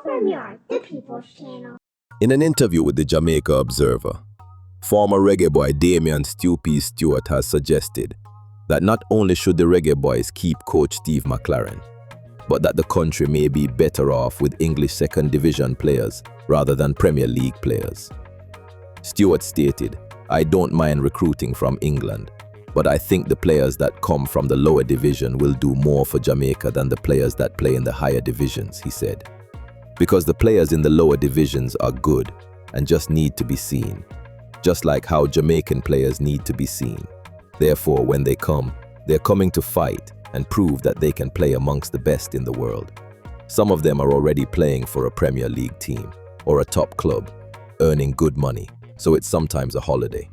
Premier, the People's Channel. In an interview with the Jamaica Observer, former reggae boy Damion Stew Peas Stewart has suggested that not only should the reggae boys keep Coach Steve McClaren, but that the country may be better off with English second division players rather than Premier League players. Stewart stated, "I don't mind recruiting from England, but I think the players that come from the lower division will do more for Jamaica than the players that play in the higher divisions," he said. Because the players in the lower divisions are good and just need to be seen, just like how Jamaican players need to be seen. Therefore, when they come, they're coming to fight and prove that they can play amongst the best in the world. Some of them are already playing for a Premier League team or a top club, earning good money, so it's sometimes a holiday.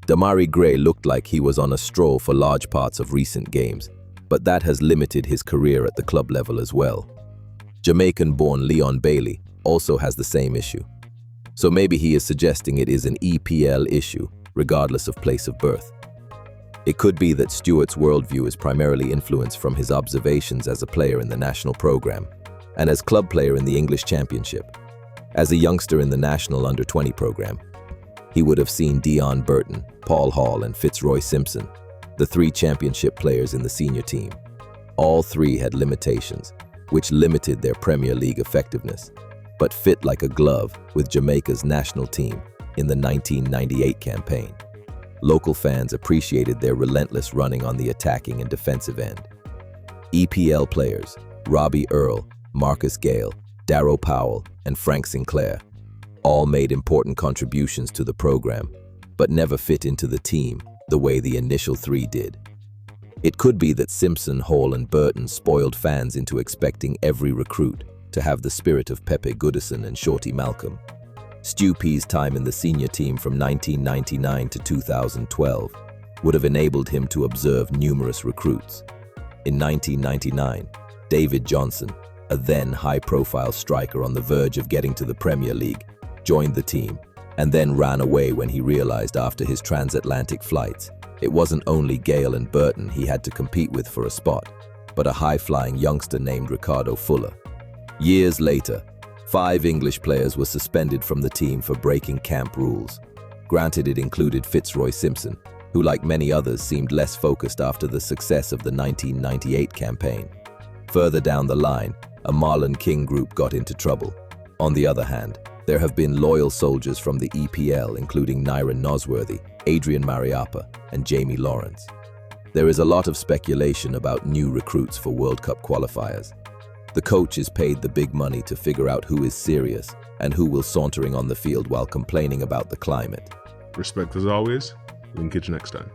Demarai Gray looked like he was on a stroll for large parts of recent games, but that has limited his career at the club level as well. Jamaican-born Leon Bailey also has the same issue. So maybe he is suggesting it is an EPL issue, regardless of place of birth. It could be that Stewart's worldview is primarily influenced from his observations as a player in the national program and as club player in the English Championship. As a youngster in the national under-20 program, he would have seen Dion Burton, Paul Hall, and Fitzroy Simpson, the three championship players in the senior team. All three had limitations, which limited their Premier League effectiveness, but fit like a glove with Jamaica's national team in the 1998 campaign. Local fans appreciated their relentless running on the attacking and defensive end. EPL players Robbie Earle, Marcus Gale, Darrow Powell, and Frank Sinclair all made important contributions to the program, but never fit into the team the way the initial three did. It could be that Simpson, Hall, and Burton spoiled fans into expecting every recruit to have the spirit of Pepe Goodison and Shorty Malcolm. Stew Peas' time in the senior team from 1999 to 2012 would have enabled him to observe numerous recruits. In 1999, David Johnson, a then high-profile striker on the verge of getting to the Premier League, joined the team and then ran away when he realized after his transatlantic flights it wasn't only Gale and Burton he had to compete with for a spot, but a high-flying youngster named Ricardo Fuller. Years later, 5 English players were suspended from the team for breaking camp rules. Granted, it included Fitzroy Simpson, who like many others seemed less focused after the success of the 1998 campaign. Further down the line, a Marlon King group got into trouble. On the other hand, there have been loyal soldiers from the EPL, including Nyron Nosworthy, Adrian Mariappa, and Jamie Lawrence. There is a lot of speculation about new recruits for World Cup qualifiers. The coach is paid the big money to figure out who is serious and who will sauntering on the field while complaining about the climate. Respect as always. We can catch you next time.